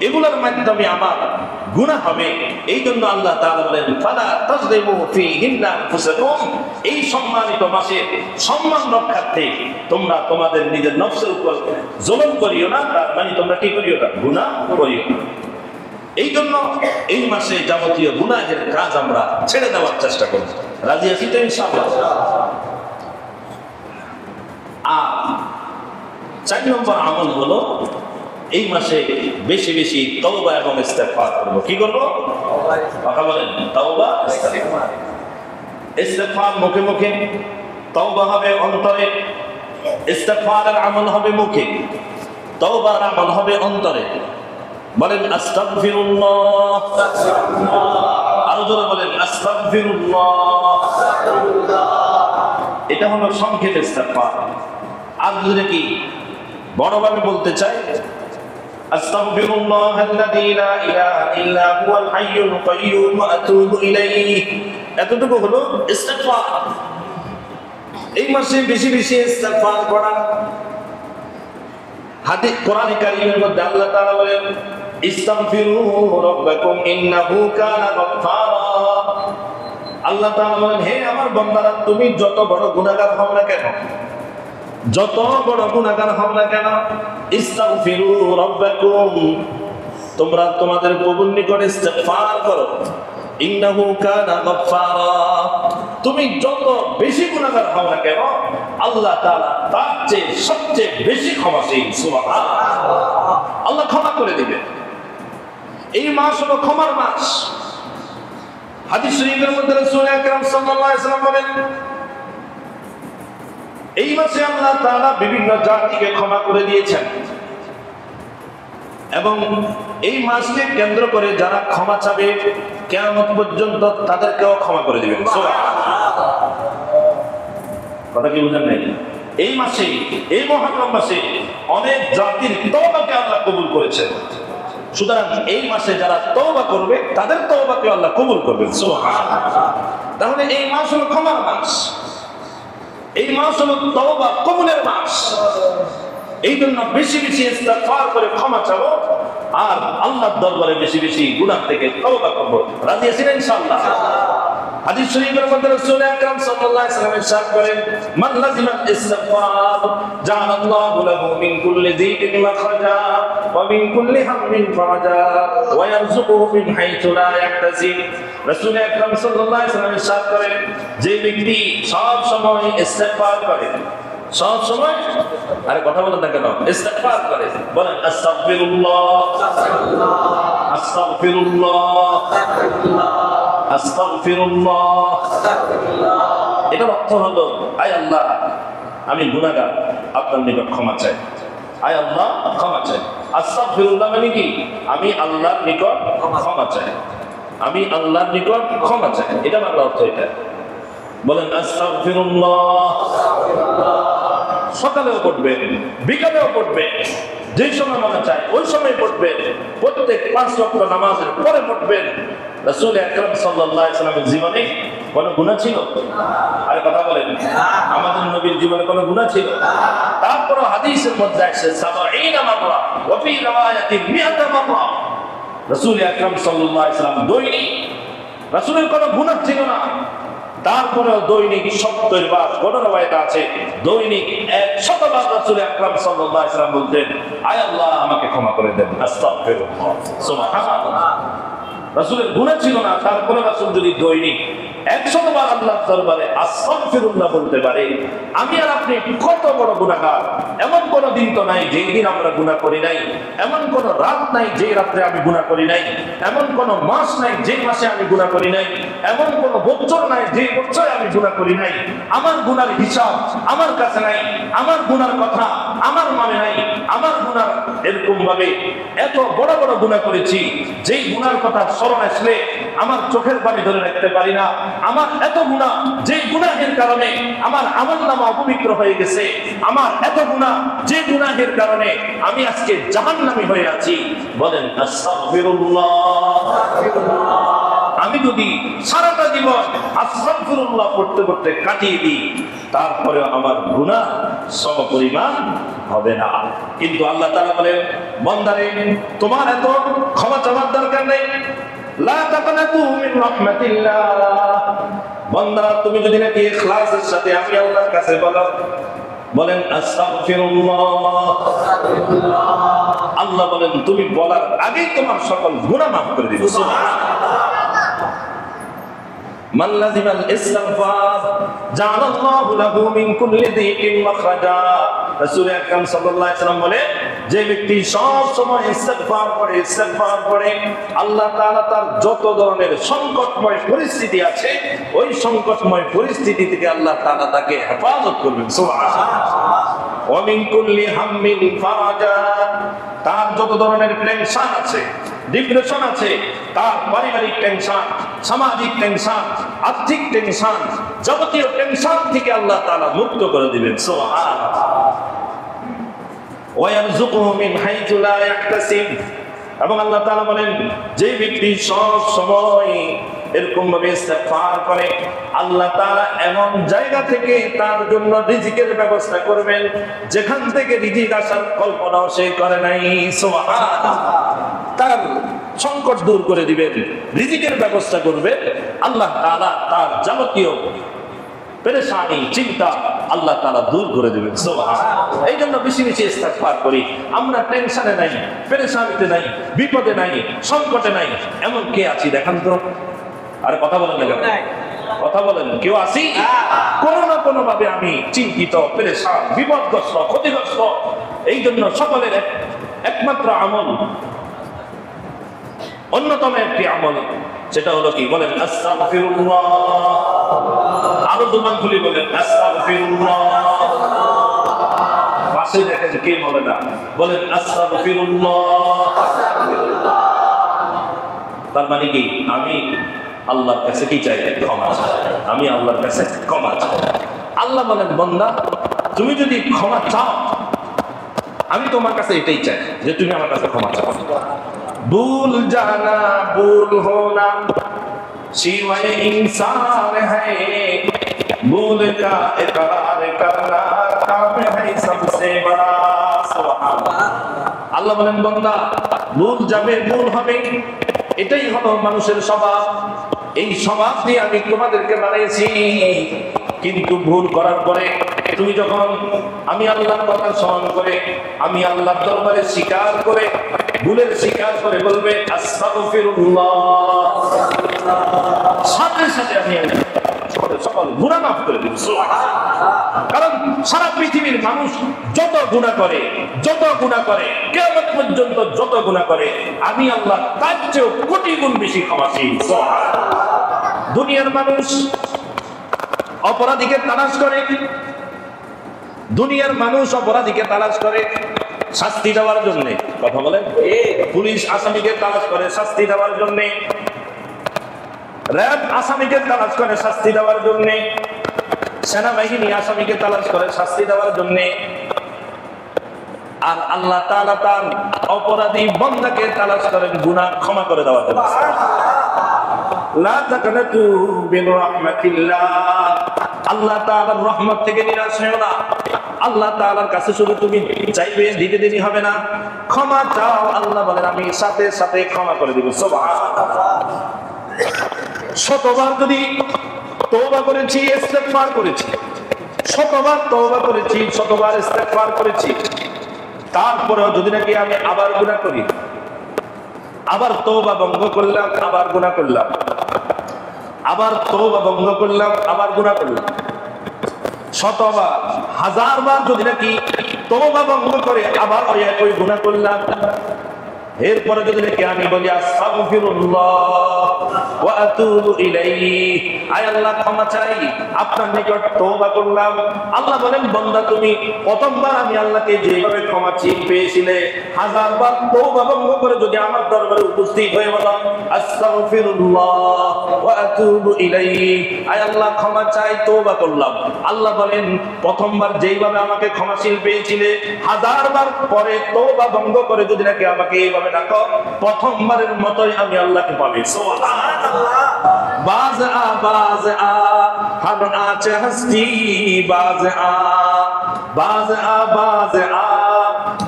এগুলোর মাধ্যমে আমার গুনাহ হবে। এই জন্য আল্লাহ তাআলা বলেন ফালা তাজলিমু ফীহিন্না আনফুসাকুম, এই সম্মানিত মাসে সম্মান রক্ষার্থে তোমরা তোমাদের নিজের নফসের উপর জুলুম করিও না, তার মানে তোমরা কি করিও না, গুনাহ করিও না। এই জন্য এই মাসে যাবতীয় গুনাহের কাজ আমরা ছেড়ে দেওয়ার চেষ্টা করব। রাজি আছি তো ইনশাআল্লাহ? আর 4 নম্বর আমল হলো এই মাসে বেশি বেশি তওবা এবং ইস্তেগফার করব। কি করব? কথা বলেন, তওবা ইস্তেগফার। ইস্তেগফার মুখে মুখে, তওবা হবে অন্তরে। ইস্তেগফারের আমল হবে মুখে, তওবার আমল হবে অন্তরে। বলেন আস্তাগফিরুল্লাহ, আরো জোরে বলেন আস্তাগফিরুল্লাহ। এটা হলো সংক্ষেপে ইস্তেগফার। আর যদি কি বড়ভাবে বলতে চাই, আস্তাগফিরুল্লাহাল্লাযী লা ইলাহা ইল্লা হুয়াল হাইয়ুল কাইয়্যুম ওয়া আতুবু ইলাইহি, এতটুকু হলো ইস্তেগফার। এই মাসে বেশি বেশি ইস্তেগফার করা। হাদিস কোরআনে কারীমের মধ্যে আল্লাহ তাআলা বলেন ইস্তাগফিরু রাব্বাকুম ইন্নাহু কানা গাফফারা। আল্লাহ তাআলা বলেন, হে আমার বান্দারা, তুমি যত বড় গুনাহগার হও না কেন, যত বড় গুনাহগার হও না কেন, ইস্তাগফিরু রাব্বাকুম, তোমরা তোমাদের প্রভুর নিকট ইস্তেগফার করো। ইন্নাহু কানা গাফফারা, তুমি যত বেশি গুনাহগার হও না কেন আল্লাহ তাআলা তার চেয়ে সবচেয়ে বেশি ক্ষমাশীল। সুবহানাল্লাহ। আল্লাহ ক্ষমা করে দিবেন। এই মাস হলো ক্ষমার মাস। হাদিস শরীফের মধ্যে রাসূল আকরাম সাল্লাল্লাহু আলাইহি ওয়াসাল্লাম বলেন, এই মাসে আল্লাহ তাআলা বিভিন্ন জাতিকে ক্ষমা করে দিয়েছেন এবং এই মাসকে কেন্দ্র করে যারা ক্ষমা চাবে কিয়ামত পর্যন্ত তাদেরকেও ক্ষমা করে দিবেন। সুবহানাল্লাহ। কথা কি বুঝেন নাই? এই মাসে, এই মুহররম মাসে অনেক জাতির তওবাকে আল্লাহ কবুল করেছেন। সুতরাং এই মাসে যারা তওবা করবে তাদের তওবাকে আল্লাহ কবুল করবেন। সুবহানাল্লাহ। তাহলে এই মাস হলো ক্ষমার মাস, এই মাস হলো তওবা কবুলের মাস। এই জন্য বেশি বেশি ইস্তেগফার করে ক্ষমা চাবো আর আল্লাহর দরবারে বেশি বেশি গুনাহ থেকে তওবা করব। রাজি আছেন ইনশাআল্লাহ? হাদিস শরীফের মধ্যে রাসূল আকরাম সাল্লাল্লাহু আলাইহি ওয়াসাল্লাম ইরশাদ করেন, মান লাজিমাল ইস্তিগফার জাআলাল্লাহু লাহু মিন কুল্লি যিকিন মাখরাজা ওয়া মিন কুল্লি হাম্মিন ফারাজা ওয়া ইয়ারযুকুহু মিন হাইথু লা ইয়াহতাসিব। রাসূল আকরাম সাল্লাল্লাহু আলাইহি ওয়াসাল্লাম ইরশাদ করেন, যে ব্যক্তি সব সময় ইস্তিগফার করে, সব সময়, আরে কথা বলেন না কেন, ইস্তিগফার করে, বলেন আস্তাগফিরুল্লাহ আস্তাগফিরুল্লাহ আস্তাগফিরুল্লাহ। এটার অর্থ হলো, আয় আল্লাহ আমি গুনাহগার, আপনার নিকট ক্ষমা চাই। আয় আল্লাহ ক্ষমা চাই। আস্তাগফিরুল্লাহ মানে কি? আমি আল্লাহর নিকট ক্ষমা চাই, আমি আল্লাহর নিকট ক্ষমা চাই। এটা বাংলা অর্থ এটা। বলেন আস্তাগফিরুল্লাহ। সকালেও পড়বেন, বিকালেও পড়বেন, যে সময় মনে চায় ওই সময় পড়বেন, প্রত্যেক 5 ওয়াক্ত নামাজের পরে পড়বেন। রাসূল আকরাম সাল্লাল্লাহু আলাইহি ওয়াসাল্লামের জীবনে কোনো গুনাহ ছিল? আরে কথা বলেন, আমাদের নবীর জীবনে কোনো গুনাহ ছিল? তারপর হাদিসের মধ্যে আসছে 70 মাররা ওয়া ফি রিওয়ায়াতিন 100 মাররা। রাসূল আকরাম সাল্লাল্লাহু আলাইহি ওয়াসাল্লাম দৈনিক, রাসূলের কোনো গুনাহ ছিল না, তারপরেও দৈনিক 70 বার, কোন রওয়ায়াতে আছে দৈনিক 100 বার রাসূল আকরাম সাল্লাল্লাহু আলাইহি ওয়াসাল্লাম বলতেন, আয় আল্লাহ আমাকে ক্ষমা করে দেন, আস্তাগফিরুল্লাহ। সুবহানাল্লাহ। রাসূলের গুনাহ ছিল না, তারপরে রাসূল যদি দৈনিক 100 বার আল্লাহর দরবারে আস্তাগফিরুল্লাহ বলতে পারে, আমি আর আপনি কত বড় গুনাহগার। এমন কোন দিন তো নাই যেই দিন আমরা গুনাহ করি নাই, এমন কোন রাত নাই যে রাতে আমি গুনাহ করি নাই, এমন কোন মাস নাই যে মাসে আমি গুনাহ করি নাই, এমন কোন বছর নাই যে বছরে আমি গুনাহ করি নাই। আমার গুনার হিসাব আমার কাছে নাই, আমার গুনার কথা আমার মনে নাই। আমার গুনাহ এরকম ভাবে এত বড় বড় গুনাহ করেছি, যেই গুনার কথা স্মরণ আসলে আমার চোখের পানি ধরে রাখতে পারি না। আমার এত গুনাহ, যে গুনাহের কারণে আমার আমলনামা অপবিত্র হয়ে গেছে। আমার এত গুনাহ, যে গুনাহের কারণে আমি আজকে জাহান্নামী হয়ে আছি। বলেন আস্তাগফিরুল্লাহ। আমি যদি সারাটা জীবন আস্তাগফিরুল্লাহ পড়তে পড়তে কাটিয়ে দিই, তারপরে আমার গুনাহ সমপরিমাণ হবে না। কিন্তু আল্লাহ তাআলা বলেন, বান্দারে তোমার এত ক্ষমা চাওয়ার দরকার নেই। লা তাকনাতু মিন রাহমাতিল্লাহ। বান্দা তুমি যদি নাকি ইখলাসের সাথে আমি আল্লাহর কাছে বলো, বলেন আস্তাগফিরুল্লাহ, আল্লাহ বলেন তুমি বলার আগেই তোমার সকল গুনাহ মাফ করে দিব। সুবহানাল্লাহ। মান লাজিমাল ইস্তিগফার জাআলাল্লাহু লাহু মিন কুল্লি যিকিন মাখরাজা। রাসূল আকরাম সাল্লাল্লাহু আলাইহি ওয়াসাল্লাম বলে, যে ব্যক্তি সব সময় ইস্তিগফার করে, আল্লাহ তাআলা তার যত ধরনের সংকটময় পরিস্থিতি আছে, ওই সংকটময় পরিস্থিতি থেকে আল্লাহ তাআলা তাকে হেফাজত করবেন। সুবহানাল্লাহ। ওয়া মিন কুল্লি হাম্মিন ফারাজা। তার যত ধরনের টেনশন আছে, ডিপ্রেশন আছে, তার পারিবারিক টেনশন, সামাজিক টেনশন, আর্থিক টেনশন, যাবতীয় টেনশন থেকে আল্লাহ তাআলা মুক্ত করে দিবেন। সুবহানাল্লাহ। ওয়া ইয়ারযুকুহু মিন হাইথু লা ইয়াহতাসিব। এবং আল্লাহ তাআলা বলেন, যে ব্যক্তি সব সময় এরকম ভাবে ইস্তিগফার করে, আল্লাহ তাআলা এমন জায়গা থেকে তার জন্য রিজিকের ব্যবস্থা করবেন যেখান থেকে রিজিক আসার কল্পনাও সে করে নাই। সুবহানাল্লাহ। তার সংকট দূর করে দিবেন, রিজিকের ব্যবস্থা করবেন আল্লাহ তাআলা। তার যাবতীয় পেরেশানি, চিন্তা আল্লাহ তাআলা দূর করে দিবেন। সুবহানাল্লাহ। এই জন্য বেশি বেশি ইস্তিগফার করি। আমরা টেনশনে নাই, পেরেশানিতে নাই, বিপদে নাই, সংকটে নাই। এমন কে আছি দেখান তো? আরে কথা বলেন না কেন? কথা বলেন, কেউ আছি? কোনো না কোনো ভাবে আমি চিন্তিত, পেরেশান, বিপদগ্রস্ত, ক্ষতিগ্রস্ত। এই জন্য সকলের একমাত্র আমল, অন্যতম একটি আমল, সেটা হলো কি? বলেন আস্তাগফিরুল্লাহ। আরো দুমান খুলি বলেন আস্তাগফিরুল্লাহ। পাশে দেখেন কে বলে না, বলেন আস্তাগফিরুল্লাহ। তার মানে কি? আমি আল্লাহর কাছে কি চাই? ক্ষমা চাই। আমি আল্লাহর কাছে ক্ষমা চাই। আল্লাহ বলেন, বান্দা তুমি যদি ক্ষমা চাও, আমি তোমার কাছে এটাই চাই যে তুমি আমার কাছে ক্ষমা চাও। भूल जाना भूल होना शिवाय इंसान है, भूल का इकरार करना काम है सबसे बड़ा। सुभान আল্লাহ বলেন, বান্দা ভুল যাবে, ভুল হবে, এটাই হলো মানুষের স্বভাব। এই সমাজ দিয়ে আমি তোমাদেরকে বানিয়েছি, কিন্তু ভুল করার পরে তুমি যখন আমি আল্লাহর কথা স্মরণ করে, আমি আল্লাহর দরবারে স্বীকার করে, ভুলের স্বীকার করে বলবে আস্তাগফিরুল্লাহ, সাথে সাথে আমি সকল গুনাহ মাফ করে দেব। কারণ সারা পৃথিবীর মানুষ যত গুনাহ করে কিয়ামত পর্যন্ত যত গুনাহ করে, আমি আল্লাহ তার চেয়ে কোটি গুণ বেশি ক্ষমাশীল। দুনিয়ার মানুষ অপরাধীকে তালাশ করে, দুনিয়ার মানুষ অপরাধীকে তালাশ করে শাস্তি দেওয়ার জন্য। কথা বলেন, পুলিশ আসামিকে তালাশ করে শাস্তি দেওয়ার জন্য, র‍্যাব আসামিকে তালাশ করে শাস্তি দেওয়ার জন্য, সেনাবাহিনী আসামিকে তালাশ করে শাস্তি দেওয়ার জন্য, আর আল্লাহ তাআলা তার অপরাধী বান্দাকে তালাশ করেন গুনাহ ক্ষমা করে দেওয়ার জন্য। লা তাকনাতু মিন রাহমাতিল্লাহ, আল্লাহ তাআলার রহমত থেকে নিরাশ হয়ো না। আল্লাহ তাআলার কাছে শুধু তুমি চাইবে, দিতে দেরি হবে না, ক্ষমা চাও, আল্লাহ বলেন আমি সাথে সাথে ক্ষমা করে দিব। সুবহানাল্লাহ। শতবার যদি তওবা করেছি, ইস্তেগফার করেছি, শতবার তওবা করেছি, শতবার ইস্তেগফার করেছি, তারপরেও যদি নাকি আমি আবার গুনাহ করি, আবার তওবা ভঙ্গ করলাম, আবার গুনাহ করলাম, আবার তওবা ভঙ্গ করলাম, আবার গুনাহ করলাম, শতবার হাজারবার যদি নাকি তওবা ভঙ্গ করে আবার ওই গুনাহ করলাম, এরপরে যদি নাকি আমি বলি আস্তাগফিরুল্লাহ ওয়া আতুবু ইলাইহি, আয় আল্লাহ ক্ষমা চাই, আপনার নিকট তওবা করলাম। আল্লাহ বলেন বান্দা তুমি প্রথমবার আমি আল্লাহকে যেভাবে ক্ষমা পেয়েছিলে, হাজারবার তওবা ভঙ্গ করে যদি আমার দরবারে উপস্থিত হয়ে বলো আস্তাগফিরুল্লাহ ওয়া আতুবু ইলাইহি, আয় আল্লাহ ক্ষমা চাই, তওবা করলাম, আল্লাহ বলেন প্রথমবার যেইভাবে আমাকে ক্ষমাশীল পেয়েছিলে, হাজারবার পরে তওবা ভঙ্গ করে যদি নাকি আমাকে এইভাবে ডাকো, প্রথমবারের মতোই আমি আল্লাহকে পাবে। সুবহানাল্লাহ। বাজ আ হর আচ হস্তি, বাজ আ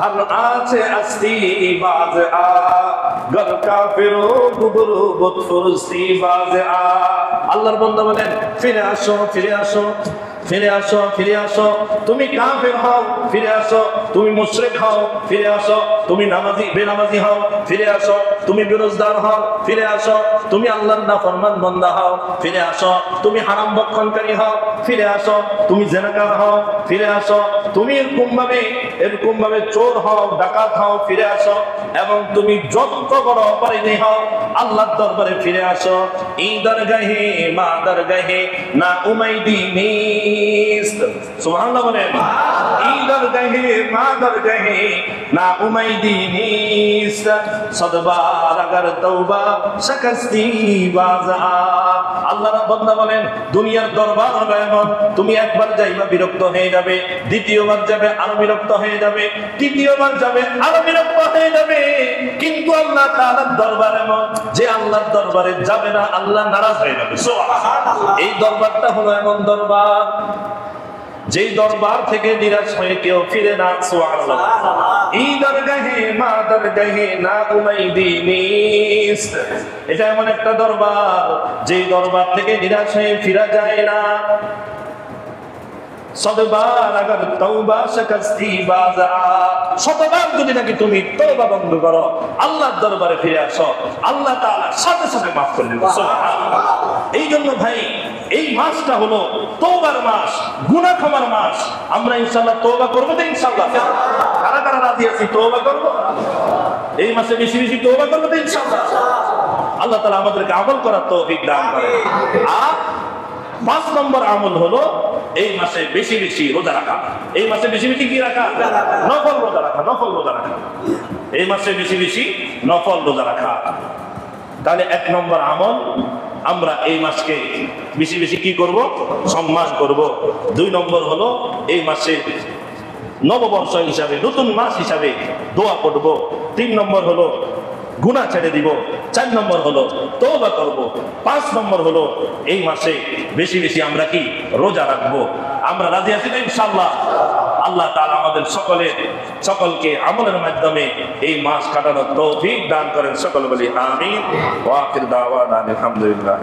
হর আচ হস্তি, বাজ আ গর কাফিরো গুবরু বুত ফুরস্তি, বাজ আ। আল্লাহর বান্দা বলেন ফিরে আসো, ফিরে আসো, ফিরে আসো, ফিরে আসো, তুমি কাফের হও ফিরে আসো, তুমি মুশরিক হও ফিরে আসো, তুমি নামাজি বেনামাজি হও ফিরে আসো, তুমি বেরোজগার হও ফিরে আসো, তুমি আল্লাহর নাফরমান বান্দা হও ফিরে আসো, তুমি হারাম ভক্ষণকারী হও ফিরে আসো, তুমি জিনাকার হও ফিরে আসো, তুমি এরকম ভাবে চোর হও, ডাকাত হও ফিরে আসো, এবং তুমি যত বড় অপরাধী হও আল্লাহর দরবারে ফিরে আসো। এই দরগাহে মা দরগাহে না উমাইদি নিস্ত, সুবহানাল্লাহ বলেন, এই দরগাহে মা দরগাহে না উমাইদি নিস্ত, সদবার আগার তওবা শাকস্তি বাজা। আল্লাহর বান্দা বলেন দুনিয়ার দরবার হলো এমন, তুমি একবার যাইবা বিরক্ত হয়ে যাবে, দ্বিতীয়বার যাবে আরো বিরক্ত হয়ে যাবে, তৃতীয়বার যাবে আরো বিরক্ত হয়ে যাবে, কিন্তু আল্লাহ তাআলার দরবার এমন যে আল্লাহর দরবারে যাবে না, আল্লাহ নারাজ হয়ে যাবে। সুবহানাল্লাহ। এই দরবারটা হলো এমন দরবার যেই দরবার থেকে নিরাশ হয়ে কেউ ফিরে না। সুবহানাল্লাহ। এই দরগাহে মা দরগাহে না উমাইদি নিস্ত, এটা এমন একটা দরবার যেই দরবার থেকে নিরাশ হয়ে ফিরা যায় না। শতবার আগার তওবা শাকস্তি বাজা, শতবার যদি নাকি তুমি তওবা বন্ধ করো, আল্লাহর দরবারে ফিরে আসো, আল্লাহ তাআলা সাথে সাথে মাফ করে দেবেন। সুবহানাল্লাহ। এই জন্য ভাই এই মাসটা হলো তওবার মাস, গুনাহ ক্ষমার মাস। আমরা ইনশাআল্লাহ তওবা করব তো ইনশাআল্লাহ। কারা কারা রাজি আছি তওবা করব? এই মাসে বেশি বেশি তওবা করব তো ইনশাআল্লাহ। আল্লাহ তাআলা আমাদেরকে আমল করার তৌফিক দান করেন। আর 5 নম্বর আমল হলো এই মাসে বেশি বেশি রোজা রাখা। এই মাসে বেশি বেশি কি রাখা? নফল রোজা রাখা, নফল রোজা রাখা। এই মাসে বেশি বেশি নফল রোজা রাখা। তাহলে 1 নম্বর আমল, আমরা এই মাসকে বেশি বেশি কি করব? সম্মান করব। 2 নম্বর হলো এই মাসে নববর্ষ হিসাবে, নতুন মাস হিসাবে দোয়া করব। 3 নম্বর হলো গুনাহ ছেড়ে দিব। 4 নম্বর হলো তওবা করব। 5 নম্বর হলো এই মাসে বেশি বেশি আমরা কি রোজা রাখবো। আমরা রাজি আছি তো ইনশাআল্লাহ? আল্লাহ তাআলা আমাদের সকলকে আমলের মাধ্যমে এই মাস কাটানোর তৌফিক দান করেন। সকল বলি আমিন। ওয়া আখির দাওয়ানা আলহামদুলিল্লাহ।